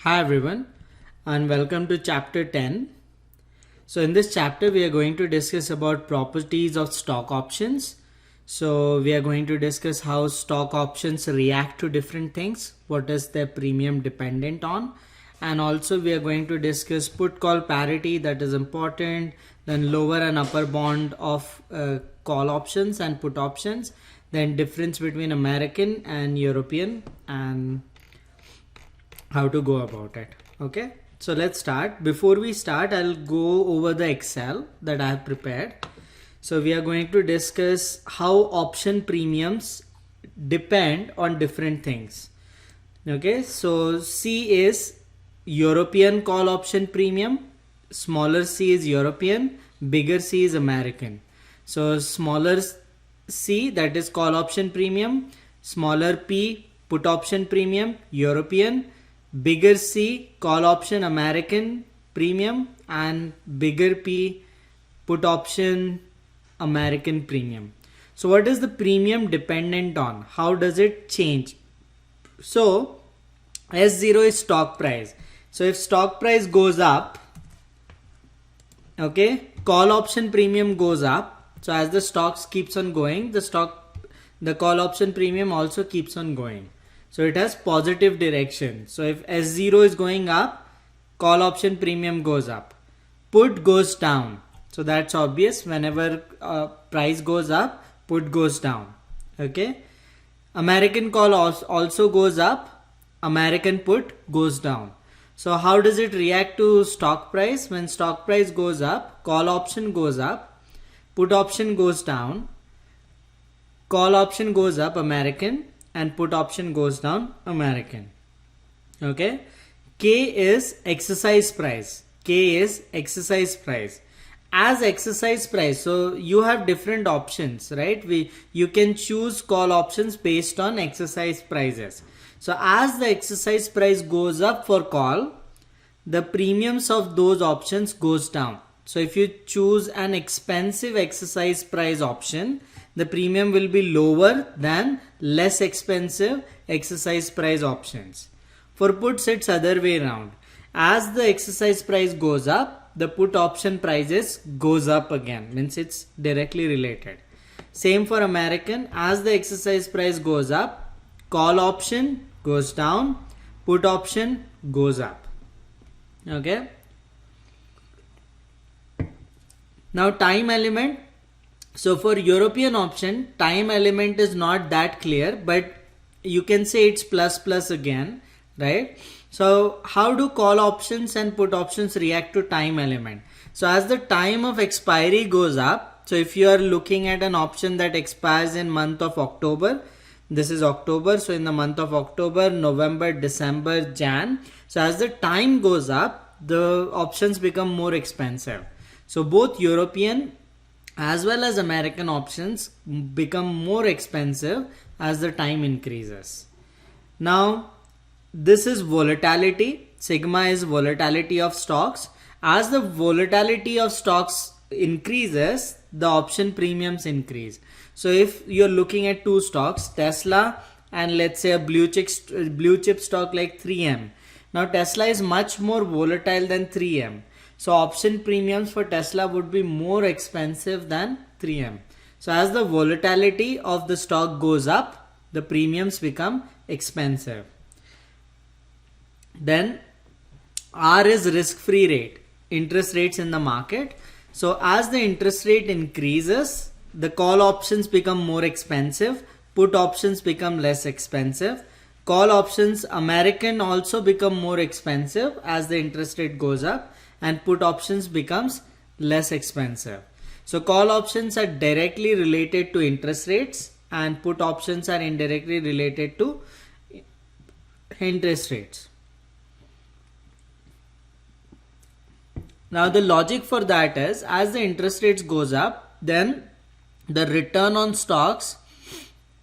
Hi everyone and welcome to chapter 10. So in this chapter we are going to discuss about properties of stock options. So we are going to discuss how stock options react to different things, what is their premium dependent on, and also we are going to discuss put call parity, that is important, then lower and upper bound of call options and put options, then difference between American and European, and how to go about it. Okay, so let's start. Before we start, I'll go over the Excel that I have prepared. So we are going to discuss how option premiums depend on different things. Okay, so C is European call option premium, smaller c is European, bigger C is American. So smaller C, that is call option premium, smaller p, put option premium, European, bigger C, call option American premium, and bigger P, put option American premium. So what is the premium dependent on? How does it change? So S0 is stock price. So if stock price goes up, okay, call option premium goes up. So as the stocks keeps on going, the call option premium also keeps on going. So it has positive direction. So if S0 is going up, call option premium goes up. Put goes down. So that's obvious. Whenever price goes up, put goes down. Okay. American call also goes up. American put goes down. So how does it react to stock price? When stock price goes up, call option goes up, put option goes down, call option goes up, American, and put option goes down, American. Okay. K is exercise price. K is exercise price. As exercise price, so you have different options, right? You can choose call options based on exercise prices. So as the exercise price goes up for call, the premiums of those options goes down. So if you choose an expensive exercise price option, the premium will be lower than less expensive exercise price options. For puts, it's other way around. As the exercise price goes up, the put option prices goes up again. Means it's directly related. Same for American. As the exercise price goes up, call option goes down, put option goes up. Okay. Now time element. So for European option, time element is not that clear, but you can say it's plus plus again, right? So how do call options and put options react to time element? So as the time of expiry goes up, so if you are looking at an option that expires in month of October, this is October, so in the month of October, November, December, Jan, so as the time goes up, the options become more expensive. So both European as well as American options become more expensive as the time increases. Now this is volatility. Sigma is volatility of stocks. As the volatility of stocks increases, the option premiums increase. So if you're looking at two stocks, Tesla and let's say a blue chip stock like 3M. Now Tesla is much more volatile than 3M. So option premiums for Tesla would be more expensive than 3M. So as the volatility of the stock goes up, the premiums become expensive. Then R is risk-free rate, interest rates in the market. So as the interest rate increases, the call options become more expensive, put options become less expensive. Call options American also become more expensive as the interest rate goes up, and put options becomes less expensive. So call options are directly related to interest rates and put options are indirectly related to interest rates. Now the logic for that is as the interest rates goes up, then the return on stocks,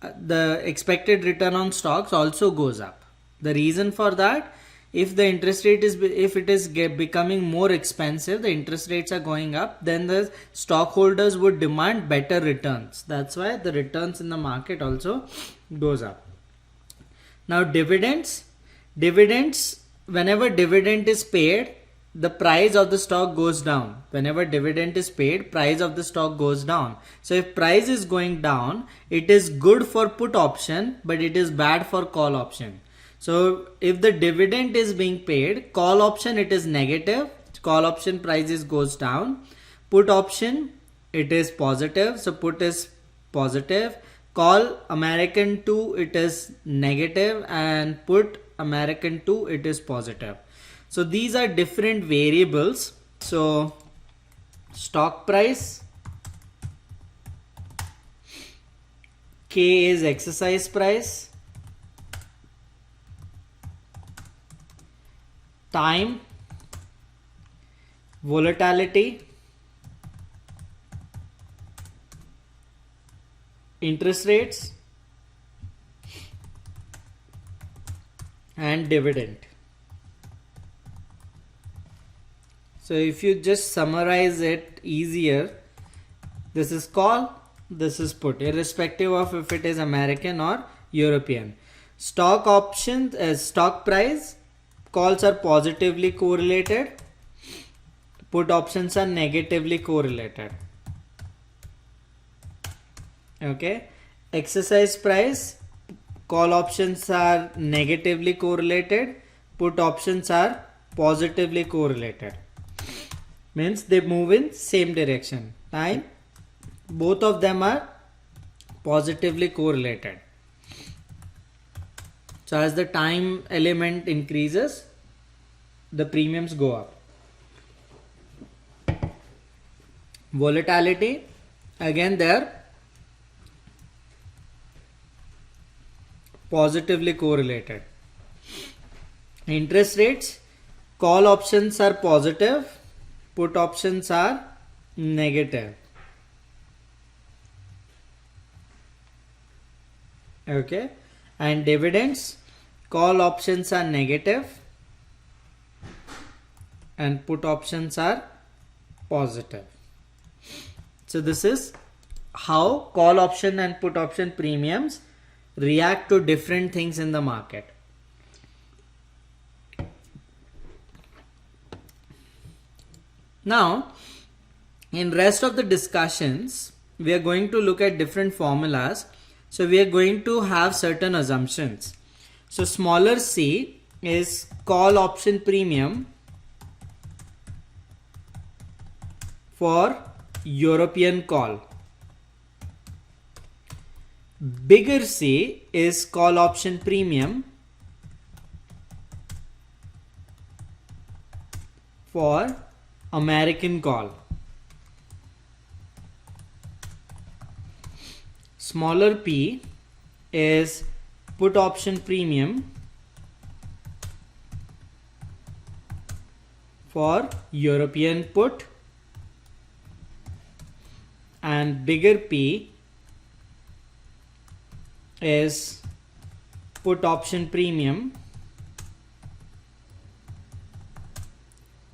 the expected return on stocks also goes up. The reason for that, if the interest rate is, if it is becoming more expensive, the interest rates are going up, then the stockholders would demand better returns. That's why the returns in the market also goes up. Now dividends whenever dividend is paid, the price of the stock goes down. Whenever dividend is paid, price of the stock goes down. So if price is going down, it is good for put option, but it is bad for call option. So if the dividend is being paid, call option it is negative. Call option prices goes down. Put option it is positive. So put is positive. Call American 2 it is negative, and put American 2 it is positive. So these are different variables. So stock price, K is exercise price, time, volatility, interest rates, and dividend. So if you just summarize it easier, this is call, this is put, irrespective of if it is American or European. Stock options, stock price, calls are positively correlated, put options are negatively correlated. Okay, exercise price, call options are negatively correlated, put options are positively correlated. Means they move in same direction. Time, both of them are positively correlated. So as the time element increases, the premiums go up. Volatility, again they are positively correlated. Interest rates, call options are positive, put options are negative. Okay, and dividends, call options are negative and put options are positive. So this is how call option and put option premiums react to different things in the market. Now, in rest of the discussions, we are going to look at different formulas. So we are going to have certain assumptions. So smaller c is call option premium for European call. Bigger C is call option premium for American call. Smaller p is put option premium for European put, and bigger P is put option premium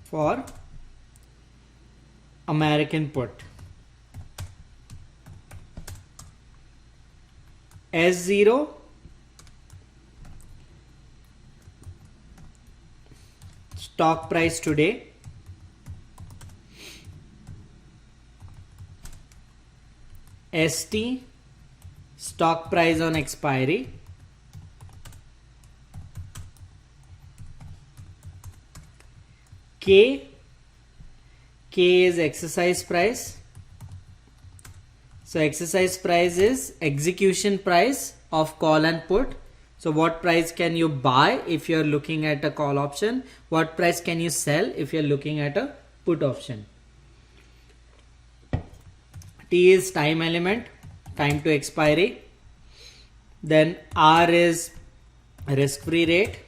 for American put. S0 stock price today, ST stock price on expiry, K is exercise price. So exercise price is execution price of call and put. So what price can you buy if you are looking at a call option? What price can you sell if you are looking at a put option? T is time element, time to expiry. Then R is risk-free rate.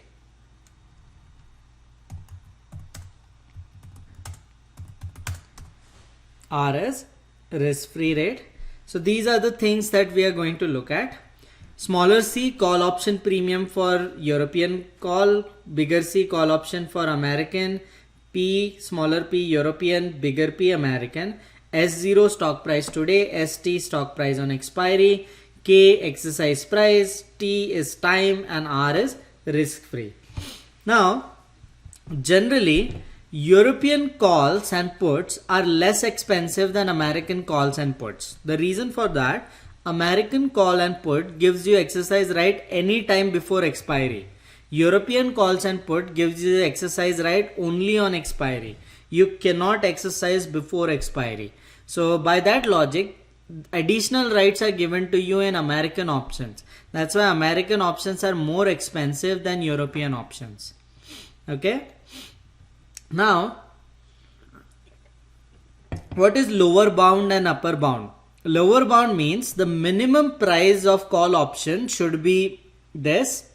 R is risk-free rate. So these are the things that we are going to look at. Smaller c call option premium for European call, bigger C call option for American, P smaller p European, bigger P American, S0 stock price today, ST stock price on expiry, K exercise price, T is time, and R is risk free. Now Generally, European calls and puts are less expensive than American calls and puts. The reason for that, American call and put gives you exercise right any time before expiry. European calls and put gives you the exercise right only on expiry. You cannot exercise before expiry. So by that logic, additional rights are given to you in American options. That's why American options are more expensive than European options. Okay. Now, what is lower bound and upper bound? Lower bound means the minimum price of call option should be this.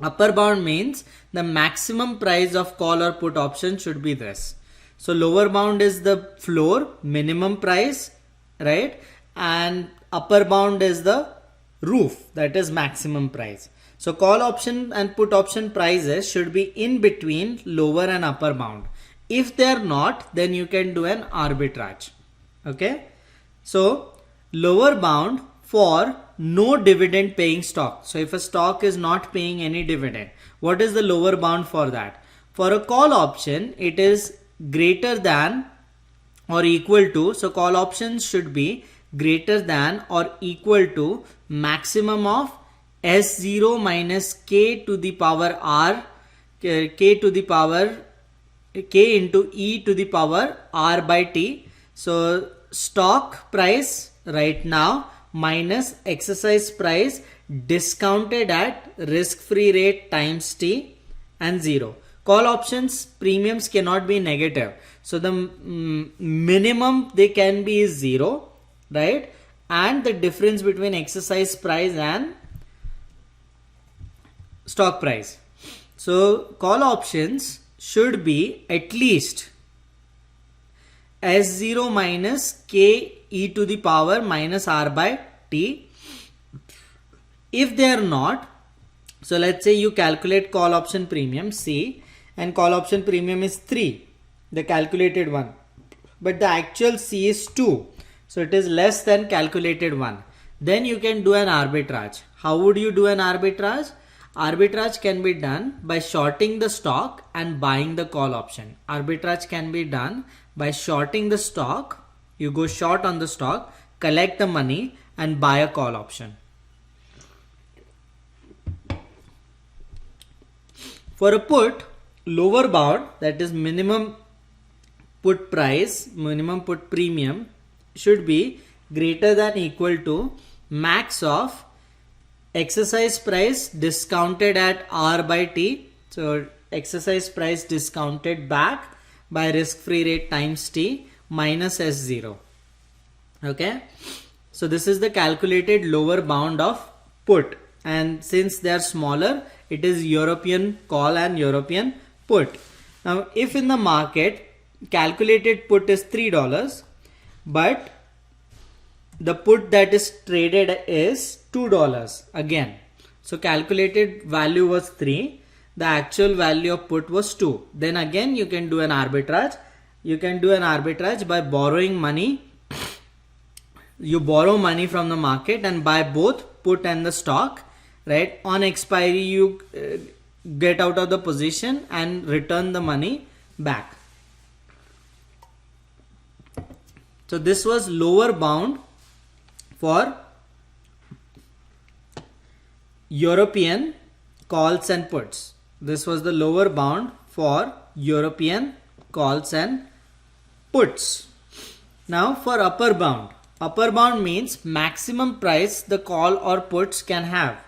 Upper bound means the maximum price of call or put option should be this. So lower bound is the floor, minimum price, right? And upper bound is the roof, that is maximum price. So call option and put option prices should be in between lower and upper bound. If they are not, then you can do an arbitrage. Okay. So lower bound for no dividend paying stock. So if a stock is not paying any dividend, what is the lower bound for that? For a call option, it is greater than or equal to, so call options should be greater than or equal to maximum of S0 minus K to the power R, K to the power K into E to the power R by T. So stock price right now minus exercise price discounted at risk-free rate times T and 0. Call options premiums cannot be negative. So the minimum they can be is 0, right? And the difference between exercise price and stock price. So call options should be at least S0 minus K e to the power minus R by T. If they are not, so let's say you calculate call option premium C and call option premium is 3, the calculated one, but the actual C is 2. So it is less than calculated one. Then you can do an arbitrage. How would you do an arbitrage? Arbitrage can be done by shorting the stock and buying the call option. Arbitrage can be done by shorting the stock. You go short on the stock, collect the money and buy a call option. For a put, lower bound, that is minimum put price, minimum put premium should be greater than equal to max of exercise price discounted at R by T. So exercise price discounted back by risk-free rate times T minus S0. Okay. So this is the calculated lower bound of put. And since they are smaller, it is European call and European put. Now, if in the market calculated put is $3, but the put that is traded is $2 again. So calculated value was 3. The actual value of put was 2. Then again you can do an arbitrage. You can do an arbitrage by borrowing money. You borrow money from the market and buy both put and the stock. Right? On expiry you get out of the position and return the money back. So this was lower bound for European calls and puts. This was the lower bound for European calls and puts. Now for upper bound. Upper bound means maximum price the call or puts can have.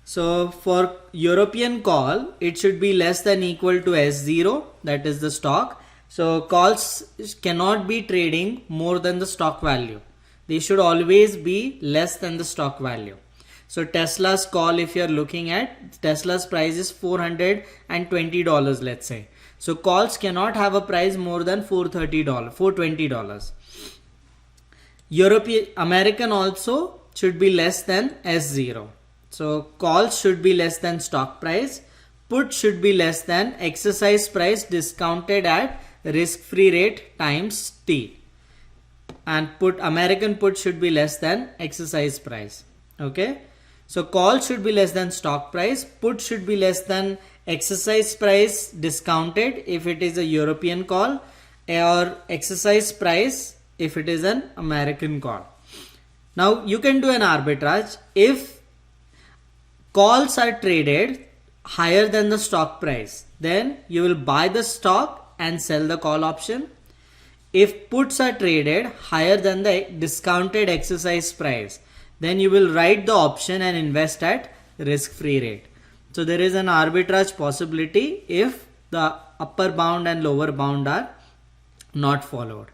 So for European call, it should be less than equal to S0, that is the stock. So calls cannot be trading more than the stock value. They should always be less than the stock value. So Tesla's call, if you're looking at, Tesla's price is $420, let's say. So calls cannot have a price more than $420. American also should be less than S0. So calls should be less than stock price. Put should be less than exercise price discounted at risk-free rate times T. And American put should be less than exercise price. Okay. So call should be less than stock price. Put should be less than exercise price discounted if it is a European call, or exercise price if it is an American call. Now you can do an arbitrage if calls are traded higher than the stock price, then you will buy the stock and sell the call option. If puts are traded higher than the discounted exercise price, then you will write the option and invest at risk-free rate. So there is an arbitrage possibility if the upper bound and lower bound are not followed.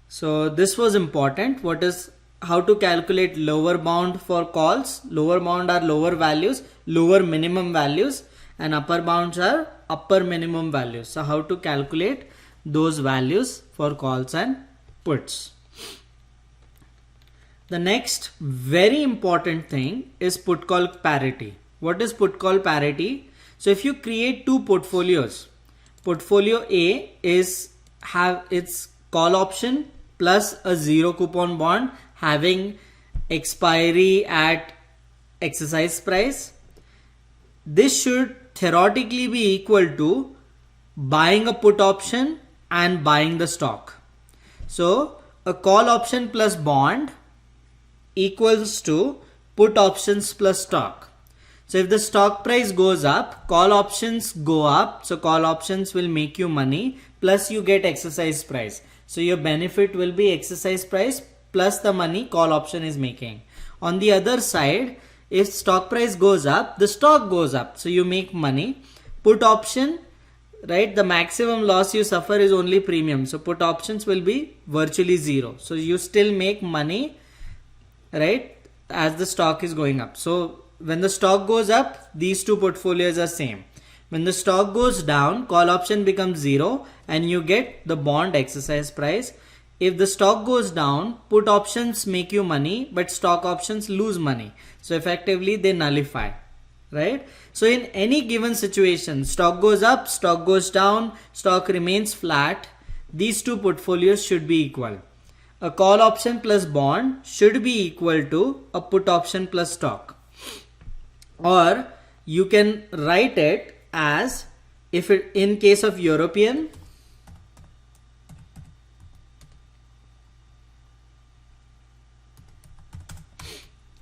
So this was important. What is how to calculate lower bound for calls? Lower bound are lower values, lower minimum values, and upper bounds are upper minimum values. So how to calculate those values for calls and puts. The next very important thing is put call parity. What is put call parity? So if you create two portfolios, portfolio A is have its call option plus a zero coupon bond having expiry at exercise price. This should theoretically be equal to buying a put option and buying the stock. So a call option plus bond equals to put options plus stock. So if the stock price goes up, call options go up. So call options will make you money plus you get exercise price. So your benefit will be exercise price plus the money call option is making. On the other side, if stock price goes up, the stock goes up. So you make money. Put option, right? The maximum loss you suffer is only premium. So put options will be virtually zero. So you still make money, right? As the stock is going up. So when the stock goes up, these two portfolios are same. When the stock goes down, call option becomes zero and you get the bond exercise price. If the stock goes down, put options make you money, but stock options lose money. So effectively they nullify, right? So in any given situation, stock goes up, stock goes down, stock remains flat. These two portfolios should be equal. A call option plus bond should be equal to a put option plus stock. Or you can write it as, if it in case of European,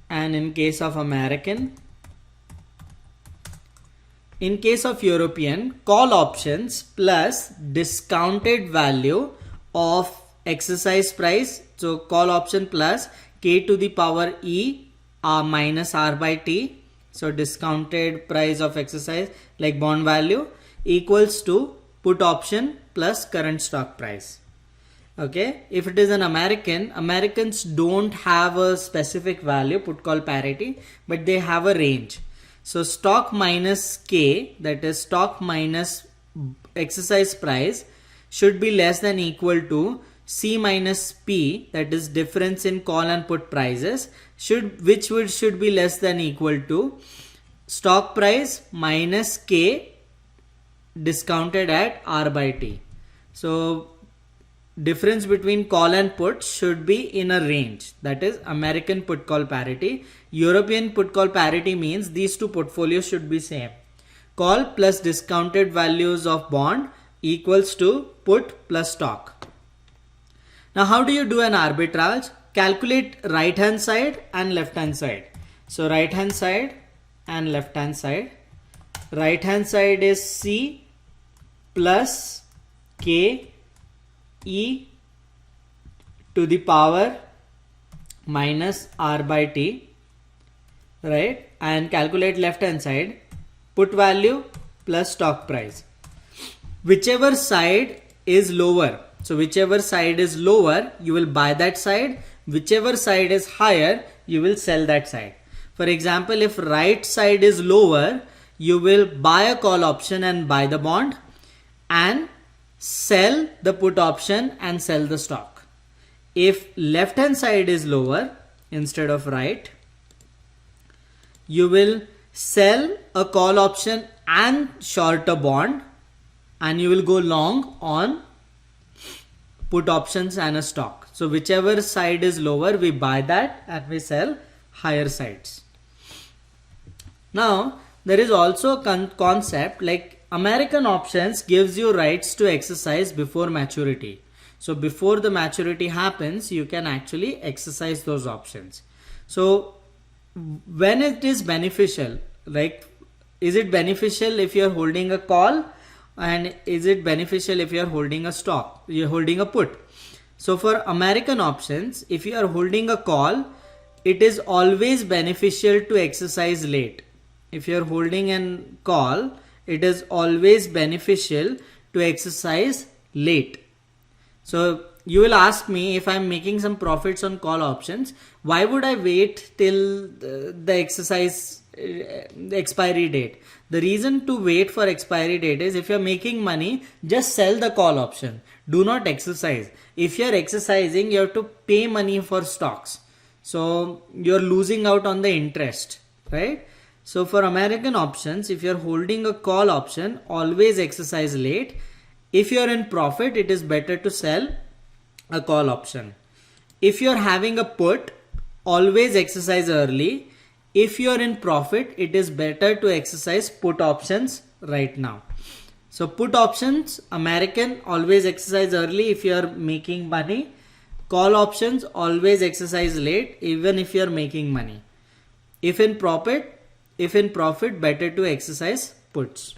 and in case of American. In case of European, call options plus discounted value of exercise price. So call option plus k to the power e minus r by t. So discounted price of exercise like bond value equals to put option plus current stock price. Okay, if it is an American, Americans don't have a specific value, put call parity, but they have a range. So stock minus K, that is stock minus exercise price, should be less than equal to C minus P, that is difference in call and put prices, should be less than equal to stock price minus K discounted at R by T. So difference between call and put should be in a range, that is American put call parity. European put call parity means these two portfolios should be same. Call plus discounted values of bond equals to put plus stock. Now how do you do an arbitrage? Calculate right hand side and left hand side. So right hand side and left hand side. Right hand side is C plus K e to the power minus r by t, right? And calculate left hand side, put value plus stock price. Whichever side is lower, so whichever side is lower, you will buy that side. Whichever side is higher, you will sell that side. For example, if right side is lower, you will buy a call option and buy the bond, and sell the put option and sell the stock. If left hand side is lower instead of right, you will sell a call option and short a bond, and you will go long on put options and a stock. So whichever side is lower, we buy that and we sell higher sides. Now there is also a concept like American options gives you rights to exercise before maturity. So before the maturity happens, you can actually exercise those options. So when it is beneficial, like is it beneficial if you're holding a call, and is it beneficial if you're holding a stock, you're holding a put? So for American options, if you are holding a call, it is always beneficial to exercise late. If you're holding a call, it is always beneficial to exercise late. So you will ask me, if I'm making some profits on call options, why would I wait till the exercise the expiry date? The reason to wait for expiry date is, if you're making money, just sell the call option. Do not exercise. If you're exercising, you have to pay money for stocks. So you're losing out on the interest, right? So for American options, if you're holding a call option, always exercise late. If you're in profit, it is better to sell a call option. If you're having a put, always exercise early. If you're in profit, it is better to exercise put options right now. So put options, American, always exercise early if you're making money. Call options, always exercise late even if you're making money. If in profit, better to exercise puts.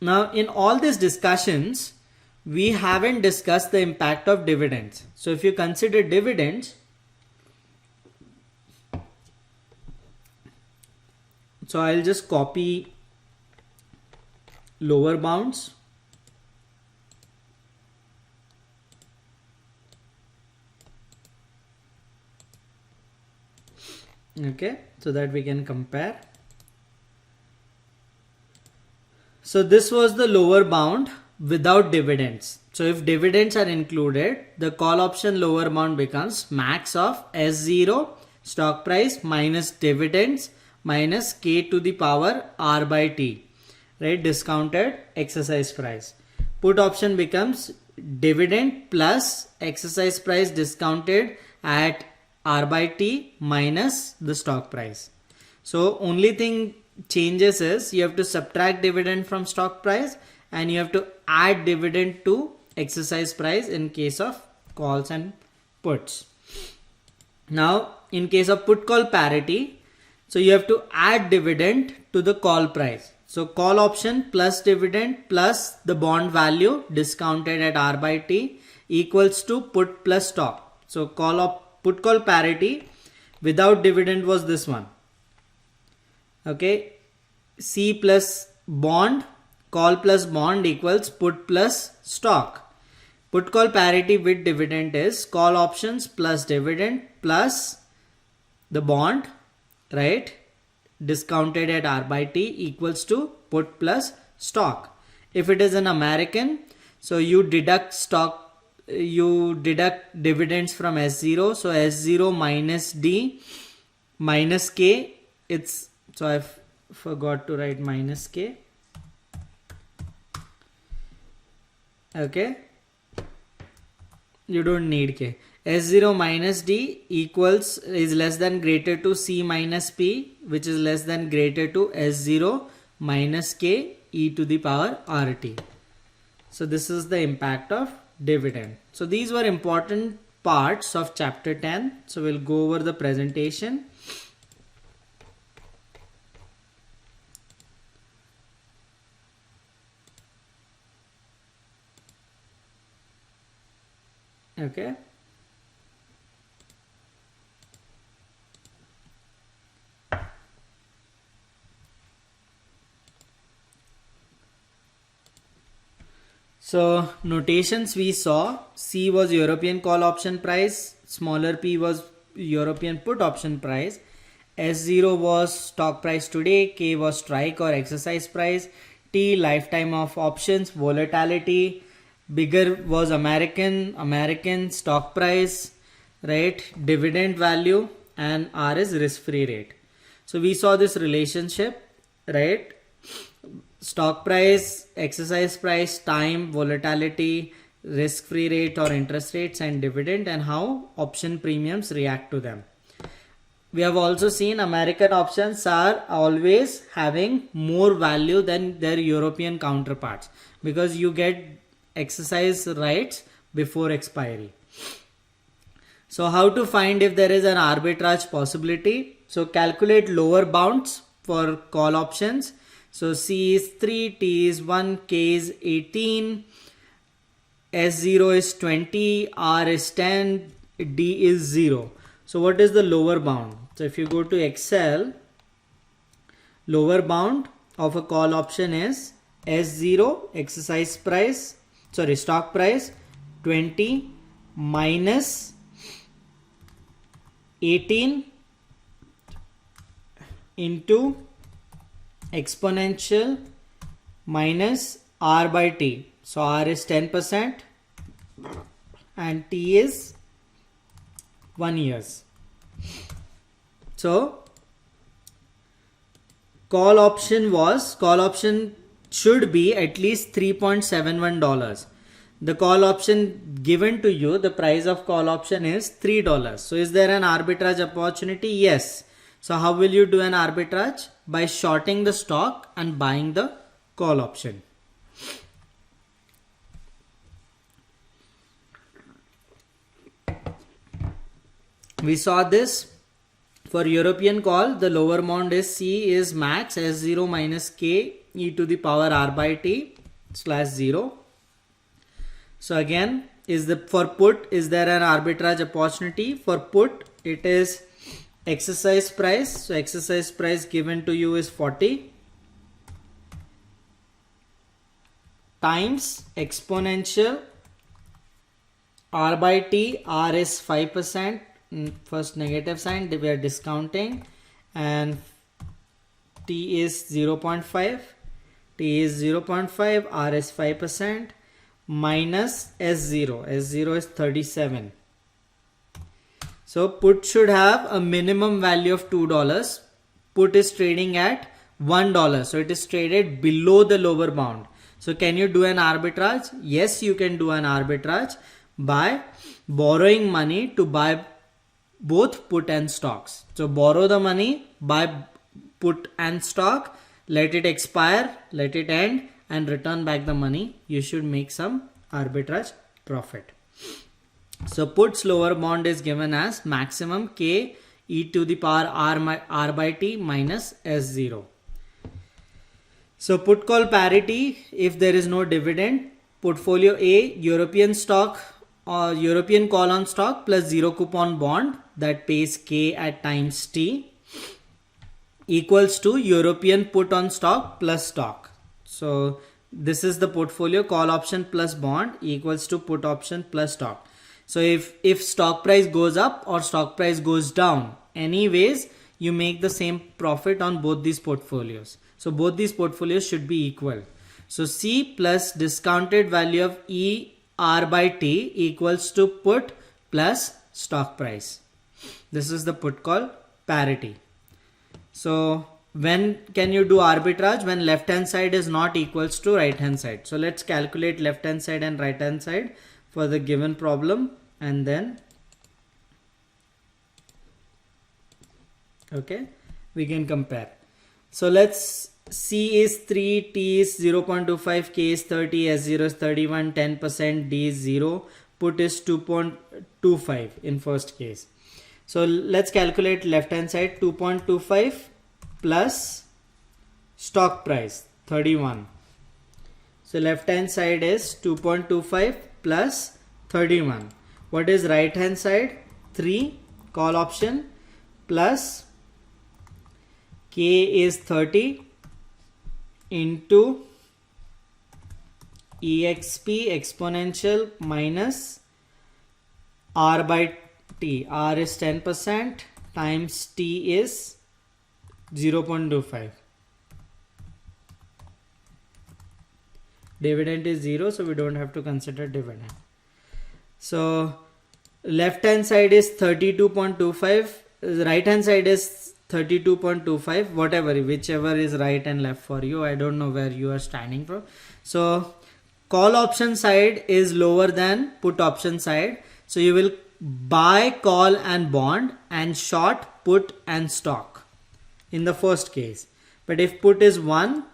Now, in all these discussions, we haven't discussed the impact of dividends. So if you consider dividends, so I'll just copy lower bounds. Okay, so that we can compare. So this was the lower bound without dividends. So if dividends are included, the call option lower bound becomes max of S0 stock price minus dividends minus K to the power R by T, right? Discounted exercise price. Put option becomes dividend plus exercise price discounted at R by T minus the stock price. So only thing changes is you have to subtract dividend from stock price and you have to add dividend to exercise price in case of calls and puts. Now in case of put call parity, so you have to add dividend to the call price. So call option plus dividend plus the bond value discounted at R by T equals to put plus stock. So put call parity without dividend was this one. Okay, C plus bond, call plus bond equals put plus stock. Put call parity with dividend is call options plus dividend plus the bond, right? Discounted at R by T equals to put plus stock. If it is an American, so you deduct dividends from S0. So S0 minus D minus K. So I forgot to write minus K. Okay. You don't need K. S0 minus D is less than greater to C minus P, which is less than greater to S0 minus K e to the power RT. So this is the impact of dividend. So these were important parts of chapter 10. So we'll go over the presentation. Okay. So notations we saw, C was European call option price, smaller p was European put option price, S0 was stock price today, K was strike or exercise price, T lifetime of options, volatility, bigger was American stock price, right? Dividend value, and R is risk-free rate. So we saw this relationship, right? Stock price, exercise price, time, volatility, risk-free rate or interest rates, and dividend, and how option premiums react to them. we have also seen American options are always having more value than their European counterparts because you get exercise rights before expiry. So how to find if there is an arbitrage possibility? So calculate lower bounds for call options. So C is 3, T is 1, K is 18, S0 is 20, R is 10, D is 0. So what is the lower bound? So if you go to Excel, lower bound of a call option is S0 exercise price, sorry, stock price 20 minus 18 into exponential minus R by T. So R is 10% and T is 1 years. So call option should be at least $3.71. The call option given to you, the price of call option is $3. So is there an arbitrage opportunity? Yes. So how will you do an arbitrage? By shorting the stock and buying the call option. We saw this for European call. The lower bound is C is max S0 minus K e to the power R by T slash 0. So again, for put, is there an arbitrage opportunity? For put, it is exercise price. So exercise price given to you is 40 times exponential R by T. R is 5%. First negative sign, we are discounting, and T is 0.5. T is 0.5. R is 5% minus S0. S0 is 37. So put should have a minimum value of $2. Put is trading at $1. So it is traded below the lower bound. So can you do an arbitrage? Yes, you can do an arbitrage by borrowing money to buy both put and stocks. So borrow the money, buy put and stock, let it expire, let it end, and return back the money. You should make some arbitrage profit. So put's lower bound is given as maximum K e to the power R by T minus S0. So put call parity, if there is no dividend, portfolio A, European stock or European call on stock plus zero coupon bond that pays K at times T equals to European put on stock plus stock. So this is the portfolio, call option plus bond equals to put option plus stock. So if stock price goes up or stock price goes down, anyways you make the same profit on both these portfolios. So both these portfolios should be equal. So C plus discounted value of E R by T equals to put plus stock price. This is the put call parity. So when can you do arbitrage? When left hand side is not equals to right hand side. So let's calculate left hand side and right hand side for the given problem, and then okay, we can compare. So let's C is 3, T is 0.25, K is 30, S0 is 31, 10%, D is 0, put is 2.25 in first case. So let's calculate left hand side. 2.25 plus stock price 31. So left hand side is 2.25 plus 31. What is right hand side? 3 call option plus K is 30 into EXP exponential minus R by T. R is 10% times T is 0.25. Dividend is 0, so we don't have to consider dividend. So left hand side is 32.25, right hand side is 32.25, whatever, whichever is right and left for you. I don't know where you are standing from. So call option side is lower than put option side. So you will buy call and bond and short put and stock in the first case. But if put is 1,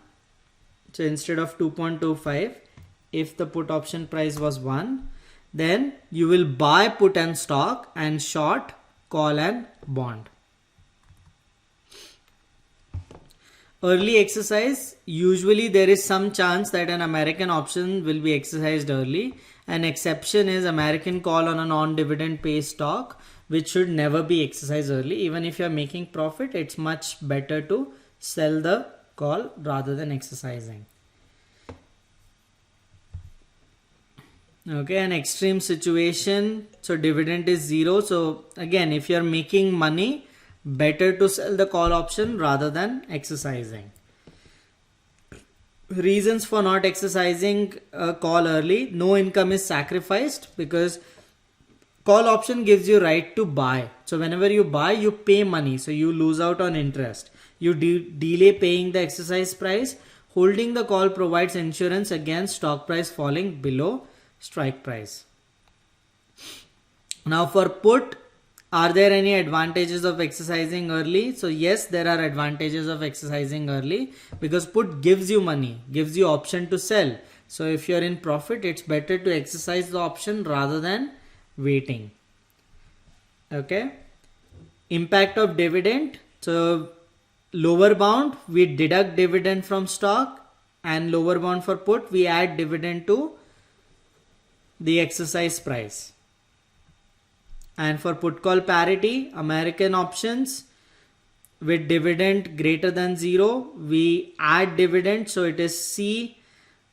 so instead of 2.25, if the put option price was 1, then you will buy put and stock and short call and bond. Early exercise, usually there is some chance that an American option will be exercised early. An exception is American call on a non-dividend pay stock, which should never be exercised early. Even if you are making profit, it's much better to sell the call rather than exercising. Okay, an extreme situation, so dividend is 0. So again, if you're making money, better to sell the call option rather than exercising. Reasons for not exercising a call early: no income is sacrificed, because call option gives you right to buy. So whenever you buy, you pay money, so you lose out on interest. You delay paying the exercise price. Holding the call provides insurance against stock price falling below strike price. Now for put, are there any advantages of exercising early? So yes, there are advantages of exercising early, because put gives you money, gives you option to sell. So if you're in profit, it's better to exercise the option rather than waiting. Okay. Impact of dividend. So lower bound, we deduct dividend from stock, and lower bound for put, we add dividend to the exercise price. And for put call parity, American options with dividend greater than 0, we add dividend. So it is C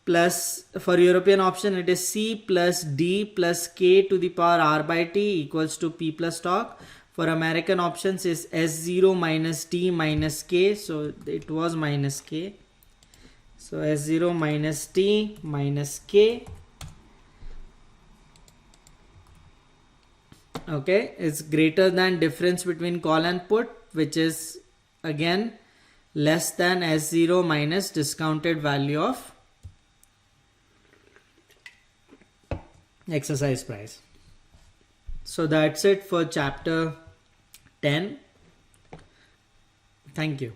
plus, for European option, it is C plus D plus K to the power R by T equals to P plus stock. For American options is S0 minus D minus K. So it was minus K. So S0 minus T minus K. Okay, it's greater than difference between call and put, which is again less than S0 minus discounted value of exercise price. So that's it for chapter 10. Thank you.